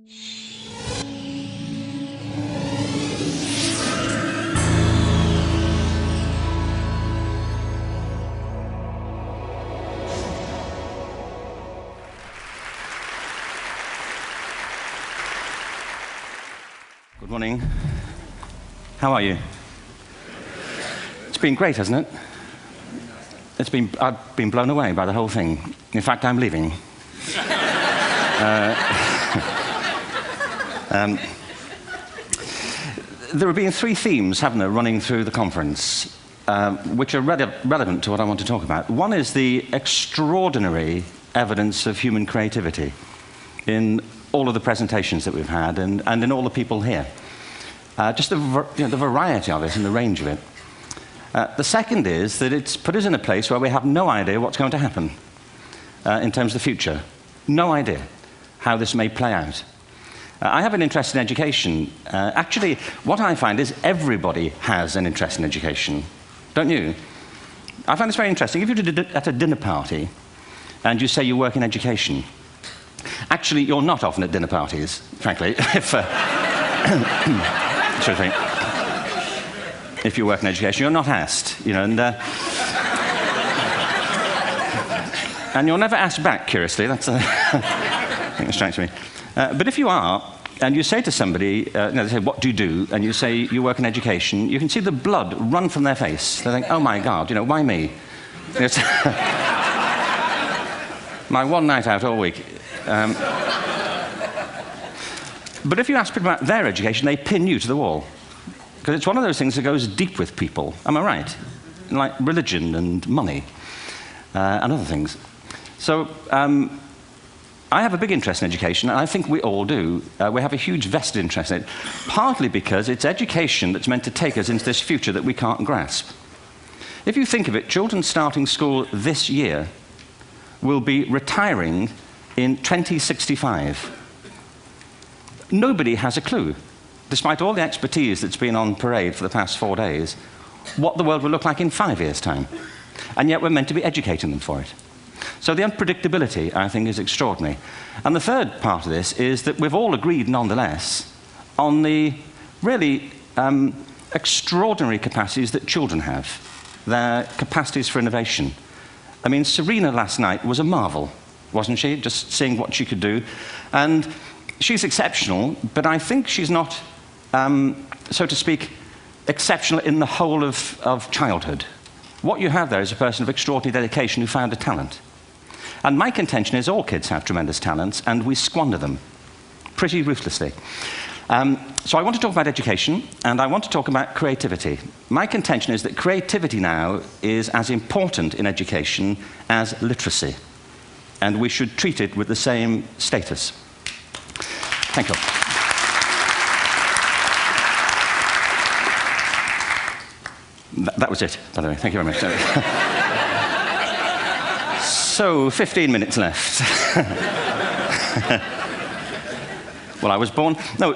Good morning. How are you? It's been great, hasn't it? I've been blown away by the whole thing. In fact, I'm leaving. There have been three themes, haven't there, running through the conference, which are relevant to what I want to talk about. One is the extraordinary evidence of human creativity in all of the presentations that we've had and in all the people here. Just the variety of it and the range of it. The second is that it's put us in a place where we have no idea what's going to happen in terms of the future. No idea how this may play out. I have an interest in education. Actually, what I find is everybody has an interest in education. Don't you? I find this very interesting. If you're at a dinner party and you say you work in education, actually, you're not often at dinner parties, frankly, if you work in education, you're not asked, and you're never asked back, curiously. That's I think that strikes me. But if you are, and you say to somebody, they say, what do you do? And you say, you work in education, you can see the blood run from their face. They think, oh my God, why me? It's my one night out all week. But if you ask people about their education, they pin you to the wall. Because it's one of those things that goes deep with people. Am I right? Like religion and money and other things. So I have a big interest in education, and I think we all do. We have a huge vested interest in it, partly because it's education that's meant to take us into this future that we can't grasp. If you think of it, children starting school this year will be retiring in 2065. Nobody has a clue, despite all the expertise that's been on parade for the past 4 days, what the world will look like in 5 years' time. And yet we're meant to be educating them for it. So the unpredictability, I think, is extraordinary. And the third part of this is that we've all agreed, nonetheless, on the really extraordinary capacities that children have, their capacities for innovation. I mean, Serena last night was a marvel, wasn't she? Just seeing what she could do. And she's exceptional, but I think she's not, so to speak, exceptional in the whole of childhood. What you have there is a person of extraordinary dedication who found a talent. And my contention is all kids have tremendous talents, and we squander them pretty ruthlessly. So I want to talk about education, and I want to talk about creativity. My contention is that creativity now is as important in education as literacy, and we should treat it with the same status. Thank you. That was it, by the way. Thank you very much. So, 15 minutes left. Well, I was born... No,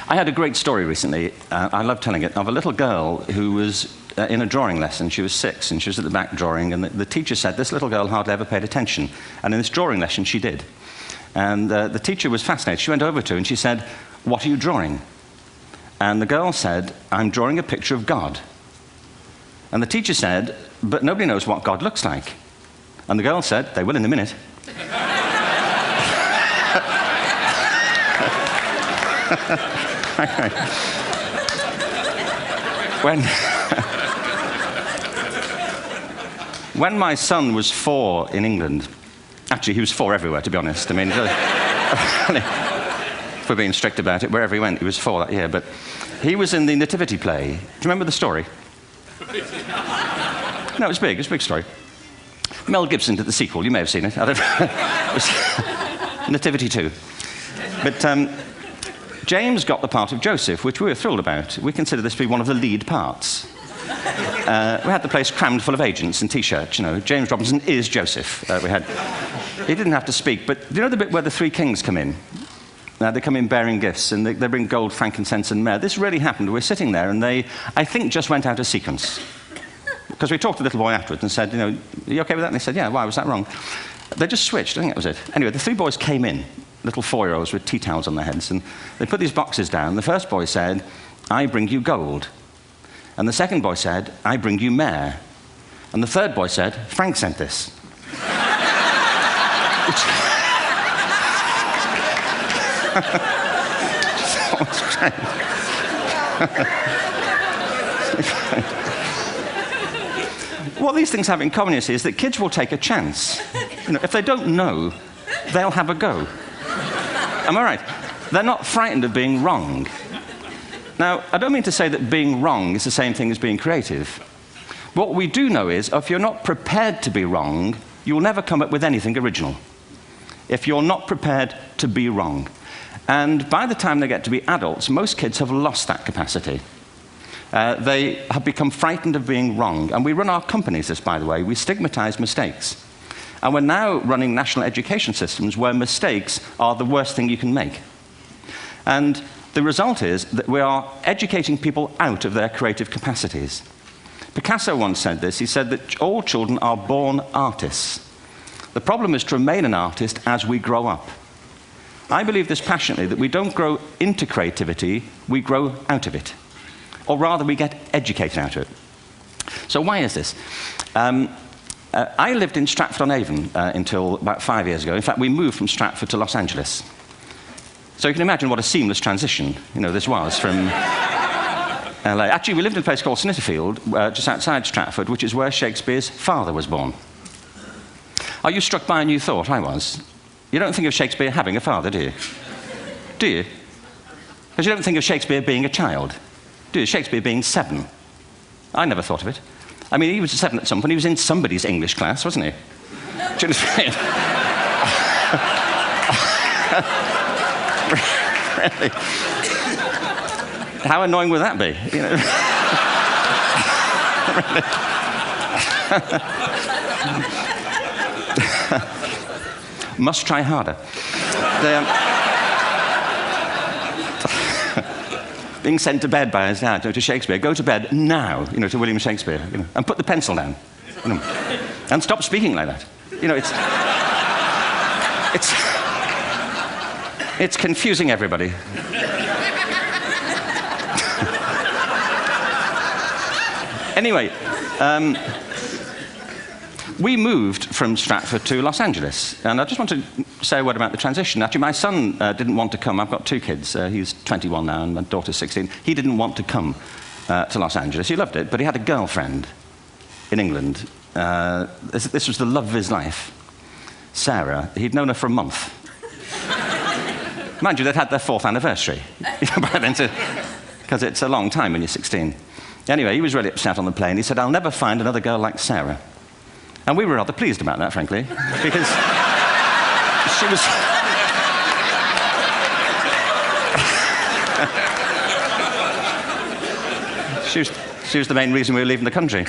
I had a great story recently, I love telling it, of a little girl who was in a drawing lesson. She was 6, and she was at the back drawing, and the teacher said this little girl hardly ever paid attention. And in this drawing lesson, she did. And the teacher was fascinated. She went over to her and she said, "What are you drawing?" And the girl said, "I'm drawing a picture of God." And the teacher said, "But nobody knows what God looks like." And the girl said, "They will in a minute." When my son was 4 in England, actually he was 4 everywhere, to be honest. I mean, if we're being strict about it, wherever he went, he was 4 that year. But he was in the Nativity play. Do you remember the story? No, it was big. It's a big story. Mel Gibson did the sequel. You may have seen it. I don't know. It was Nativity 2. But James got the part of Joseph, which we were thrilled about. We consider this to be one of the lead parts. We had the place crammed full of agents and T-shirts, James Robinson is Joseph. He didn't have to speak, but do you know the bit where the 3 kings come in? They come in bearing gifts, and they bring gold, frankincense, and myrrh. This really happened. We're sitting there, and they, I think, just went out of sequence. Because we talked to the little boy afterwards and said, are you okay with that? And they said, yeah, why was that wrong? They just switched, I think that was it. Anyway, the three boys came in, little 4-year-olds with tea towels on their heads, and they put these boxes down. The first boy said, "I bring you gold." And the second boy said, "I bring you mare." And the third boy said, "Frank sent this." What these things have in common, you see, is that kids will take a chance. If they don't know, they'll have a go. Am I right? They're not frightened of being wrong. Now, I don't mean to say that being wrong is the same thing as being creative. What we do know is, if you're not prepared to be wrong, you'll never come up with anything original. If you're not prepared to be wrong. And by the time they get to be adults, most kids have lost that capacity. They have become frightened of being wrong. And we run our companies this, by the way. We stigmatize mistakes. And we're now running national education systems where mistakes are the worst thing you can make. And the result is that we are educating people out of their creative capacities. Picasso once said this. He said that all children are born artists. The problem is to remain an artist as we grow up. I believe this passionately, that we don't grow into creativity, we grow out of it. Or rather, we get educated out of it. So why is this? I lived in Stratford-on-Avon until about 5 years ago. In fact, we moved from Stratford to Los Angeles. So you can imagine what a seamless transition this was from LA. Actually, we lived in a place called Snitterfield, just outside Stratford, which is where Shakespeare's father was born. Are you struck by a new thought? I was. You don't think of Shakespeare having a father, do you? Do you? Because you don't think of Shakespeare being a child. Do you? Shakespeare being 7. I never thought of it. I mean, he was 7 at some point. He was in somebody's English class, wasn't he? Do you understand? Really? How annoying would that be? Must try harder. Being sent to bed by his dad to Shakespeare. Go to bed now, to William Shakespeare, and put the pencil down, and stop speaking like that. It's confusing everybody. Anyway, we moved from Stratford to Los Angeles, and I just want to say a word about the transition. Actually, my son didn't want to come. I've got 2 kids. He's 21 now, and my daughter's 16. He didn't want to come to Los Angeles. He loved it, but he had a girlfriend in England. This was the love of his life, Sarah. He'd known her for a month. Mind you, they'd had their 4th anniversary by then, because it's a long time when you're 16. Anyway, he was really upset on the plane. He said, "I'll never find another girl like Sarah." And we were rather pleased about that, frankly, because she was the main reason we were leaving the country.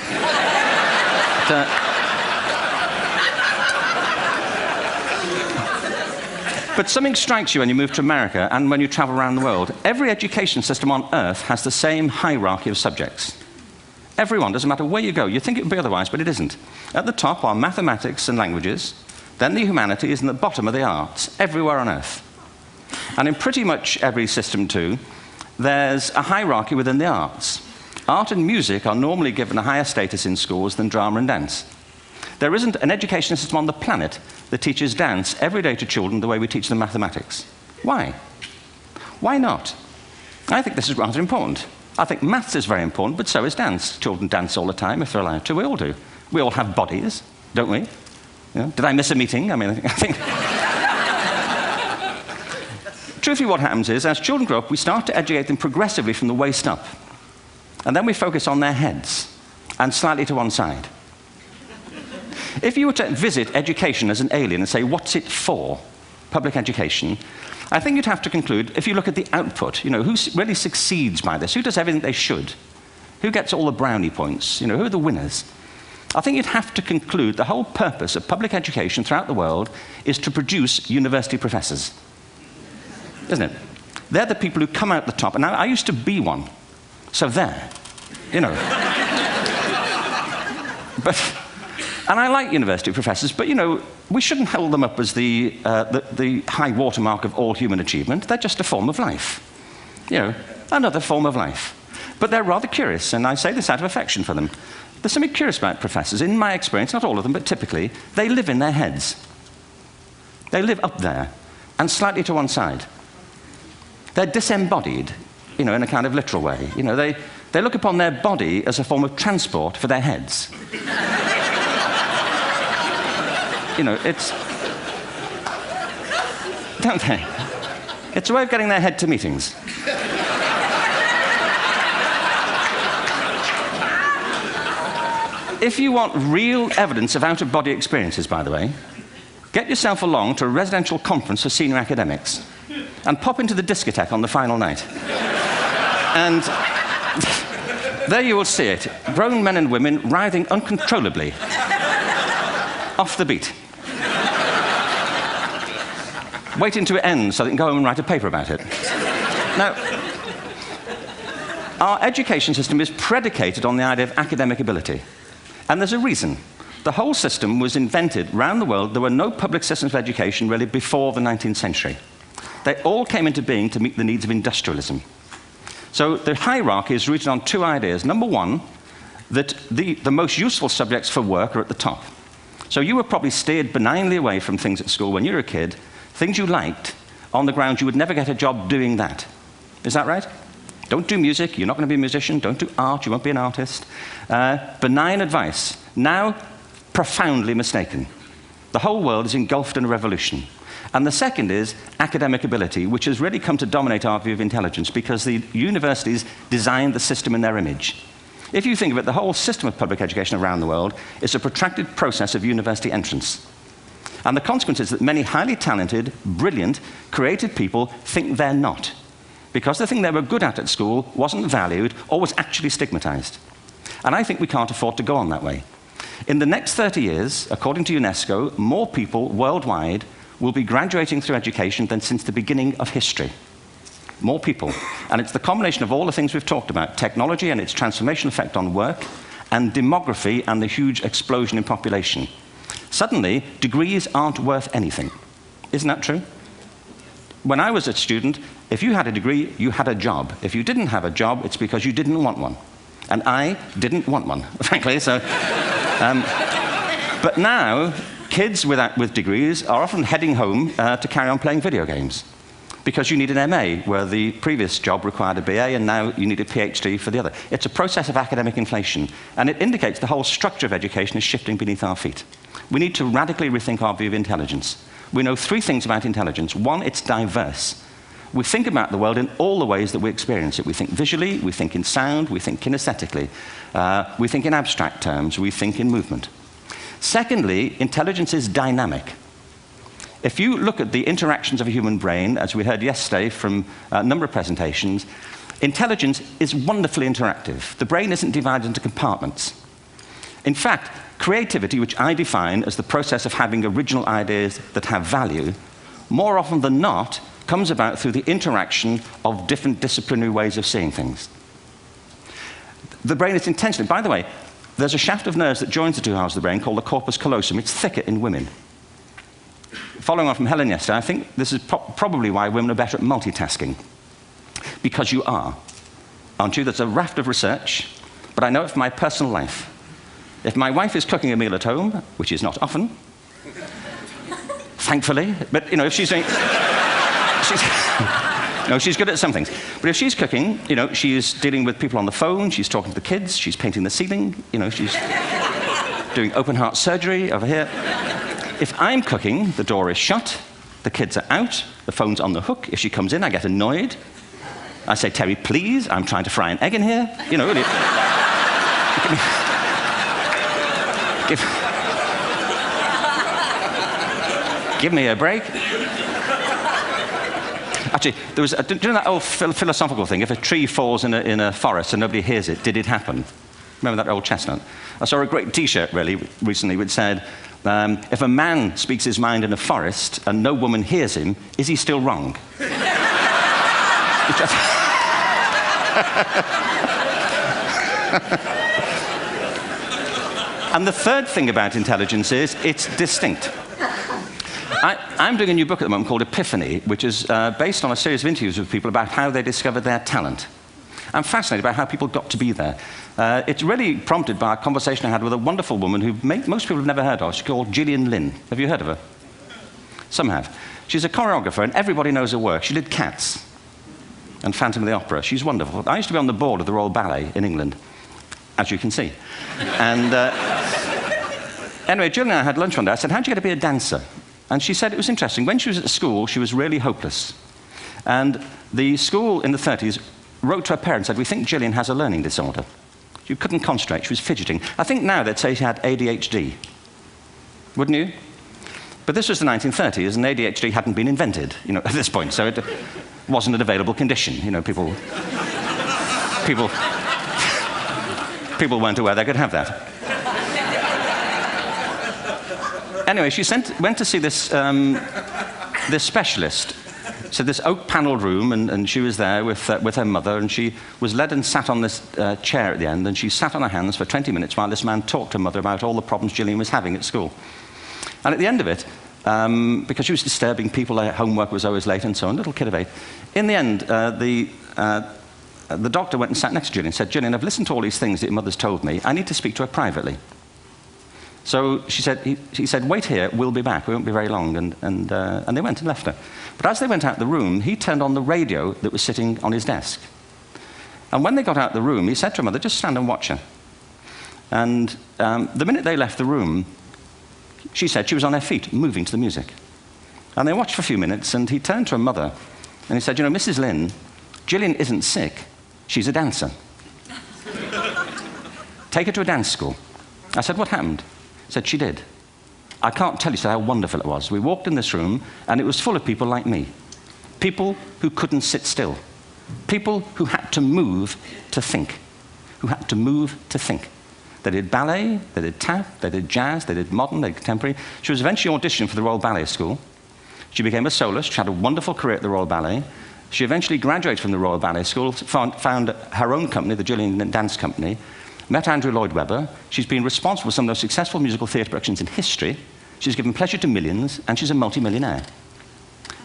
But something strikes you when you move to America and when you travel around the world. Every education system on Earth has the same hierarchy of subjects. Everyone, doesn't matter where you go. You think it would be otherwise, but it isn't. At the top are mathematics and languages, then the humanities, and at the bottom are the arts, everywhere on Earth. And in pretty much every system, too, there's a hierarchy within the arts. Art and music are normally given a higher status in schools than drama and dance. There isn't an education system on the planet that teaches dance every day to children the way we teach them mathematics. Why? Why not? I think this is rather important. I think maths is very important, but so is dance. Children dance all the time if they're allowed to. We all do. We all have bodies, don't we? Did I miss a meeting? I mean, I think... Truthfully, what happens is, as children grow up, we start to educate them progressively from the waist up. And then we focus on their heads, and slightly to one side. If you were to visit education as an alien and say, what's it for, public education, I think you'd have to conclude, if you look at the output, who really succeeds by this? Who does everything they should? Who gets all the brownie points? Who are the winners? I think you'd have to conclude the whole purpose of public education throughout the world is to produce university professors. Isn't it? They're the people who come out the top. And I used to be one. So there. But And I like university professors, but, you know, we shouldn't hold them up as the high watermark of all human achievement. They're just a form of life. You know, another form of life. But they're rather curious, and I say this out of affection for them. There's something curious about professors. In my experience, not all of them, but typically, they live in their heads. They live up there, and slightly to one side. They're disembodied, you know, in a kind of literal way. You know, they look upon their body as a form of transport for their heads. You know, it's... Don't they? It's a way of getting their head to meetings. If you want real evidence of out-of-body experiences, by the way, get yourself along to a residential conference for senior academics and pop into the discotheque on the final night. And there you will see it. Grown men and women writhing uncontrollably off the beat. Waiting to it ends so they can go home and write a paper about it. Now, our education system is predicated on the idea of academic ability. And there's a reason. The whole system was invented around the world. There were no public systems of education really before the 19th century. They all came into being to meet the needs of industrialism. So the hierarchy is rooted on two ideas. Number one, that the most useful subjects for work are at the top. So you were probably steered benignly away from things at school when you were a kid, things you liked, on the grounds you would never get a job doing that. Is that right? Don't do music, you're not going to be a musician. Don't do art, you won't be an artist. Benign advice, now profoundly mistaken. The whole world is engulfed in a revolution. And the second is academic ability, which has really come to dominate our view of intelligence because the universities designed the system in their image. If you think of it, the whole system of public education around the world is a protracted process of university entrance. And the consequence is that many highly talented, brilliant, creative people think they're not, because the thing they were good at school wasn't valued or was actually stigmatized. And I think we can't afford to go on that way. In the next 30 years, according to UNESCO, more people worldwide will be graduating through education than since the beginning of history. More people. And it's the combination of all the things we've talked about, technology and its transformational effect on work, and demography and the huge explosion in population. Suddenly, degrees aren't worth anything. Isn't that true? When I was a student, if you had a degree, you had a job. If you didn't have a job, it's because you didn't want one. And I didn't want one, frankly. So, but now, kids with degrees are often heading home to carry on playing video games. Because you need an MA, where the previous job required a BA, and now you need a PhD for the other. It's a process of academic inflation, and it indicates the whole structure of education is shifting beneath our feet. We need to radically rethink our view of intelligence. We know three things about intelligence. One, it's diverse. We think about the world in all the ways that we experience it. We think visually, we think in sound, we think kinesthetically, we think in abstract terms, we think in movement. Secondly, intelligence is dynamic. If you look at the interactions of a human brain, as we heard yesterday from a number of presentations, intelligence is wonderfully interactive. The brain isn't divided into compartments. In fact, creativity, which I define as the process of having original ideas that have value, more often than not, comes about through the interaction of different disciplinary ways of seeing things. The brain is intentionally, by the way, there's a shaft of nerves that joins the two halves of the brain called the corpus callosum. It's thicker in women. Following on from Helen yesterday, I think this is probably why women are better at multitasking. Because you are. Aren't you? There's a raft of research, but I know it from my personal life. If my wife is cooking a meal at home, which is not often, thankfully, but, you know, if she's doing... No, she's good at some things. But if she's cooking, you know, she's dealing with people on the phone, she's talking to the kids, she's painting the ceiling, you know, she's doing open heart surgery over here. If I'm cooking, the door is shut, the kids are out, the phone's on the hook. If she comes in, I get annoyed. I say, Terry, please, I'm trying to fry an egg in here. You know, really. Give me a break. Actually, there was, do you know that old philosophical thing? If a tree falls in a forest and nobody hears it, did it happen? Remember that old chestnut? I saw a great T-shirt, really, recently, which said, if a man speaks his mind in a forest and no woman hears him, is he still wrong? And the third thing about intelligence is it's distinct. I'm doing a new book at the moment called Epiphany, which is based on a series of interviews with people about how they discovered their talent. I'm fascinated by how people got to be there. It's really prompted by a conversation I had with a wonderful woman who most people have never heard of. She's called Gillian Lynn. Have you heard of her? Some have. She's a choreographer, and everybody knows her work. She did Cats and Phantom of the Opera. She's wonderful. I used to be on the board of the Royal Ballet in England, as you can see. And anyway, Gillian and I had lunch one day. I said, how'd you get to be a dancer? And she said it was interesting. When she was at school, she was really hopeless. And the school in the 30s wrote to her parents and said, we think Gillian has a learning disorder. She couldn't concentrate. She was fidgeting. I think now they'd say she had ADHD. Wouldn't you? But this was the 1930s, and ADHD hadn't been invented, at this point. So it wasn't an available condition. People weren't aware they could have that. Anyway, she went to see this specialist. So this oak-panelled room, and she was there with her mother, and she was led and sat on this chair at the end, and she sat on her hands for 20 minutes while this man talked to her mother about all the problems Gillian was having at school. And at the end of it, because she was disturbing people, her homework was always late and so on, little kid of 8, in the end, the doctor went and sat next to Gillian and said, Gillian, I've listened to all these things that your mother's told me. I need to speak to her privately. So he said, wait here, we'll be back. We won't be very long. And they went and left her. But as they went out the room, he turned on the radio that was sitting on his desk. And when they got out the room, he said to her mother, just stand and watch her. And the minute they left the room, she said she was on her feet, moving to the music. And they watched for a few minutes, and he turned to her mother, and he said, Mrs. Lynn, Gillian isn't sick. She's a dancer. Take her to a dance school. I said, what happened? He said, she did. I can't tell you how wonderful it was. We walked in this room, and it was full of people like me. People who couldn't sit still. People who had to move to think. Who had to move to think. They did ballet, they did tap, they did jazz, they did modern, they did contemporary. She was eventually auditioned for the Royal Ballet School. She became a soloist. She had a wonderful career at the Royal Ballet. She eventually graduated from the Royal Ballet School, found her own company, the Gillian Dance Company, met Andrew Lloyd Webber. She's been responsible for some of the most successful musical theatre productions in history. She's given pleasure to millions, and she's a multi-millionaire.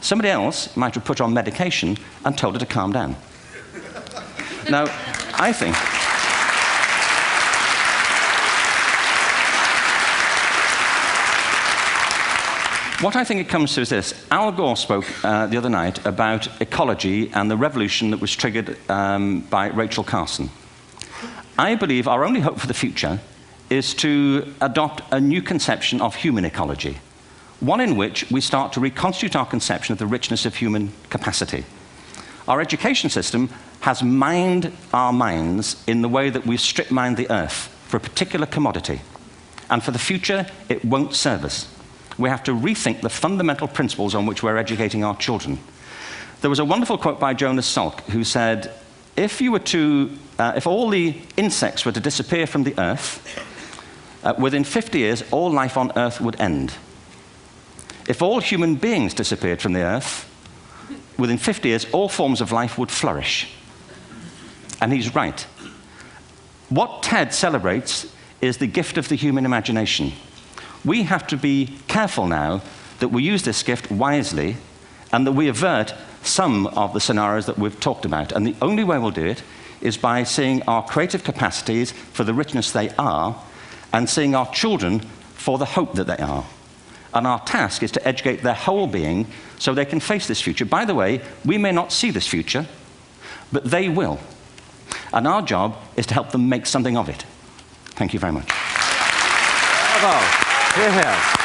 Somebody else might have put her on medication and told her to calm down. Now, I think... What I think it comes to is this. Al Gore spoke the other night about ecology and the revolution that was triggered by Rachel Carson. I believe our only hope for the future is to adopt a new conception of human ecology, one in which we start to reconstitute our conception of the richness of human capacity. Our education system has mined our minds in the way that we've strip-mined the earth for a particular commodity, and for the future, it won't serve us. We have to rethink the fundamental principles on which we're educating our children. There was a wonderful quote by Jonas Salk, who said, if all the insects were to disappear from the earth, within 50 years, all life on earth would end. If all human beings disappeared from the earth, within 50 years, all forms of life would flourish. And he's right. What TED celebrates is the gift of the human imagination. We have to be careful now that we use this gift wisely and that we avert some of the scenarios that we've talked about. And the only way we'll do it is by seeing our creative capacities for the richness they are and seeing our children for the hope that they are. And our task is to educate their whole being so they can face this future. By the way, we may not see this future, but they will. And our job is to help them make something of it. Thank you very much. Bravo. Here, here.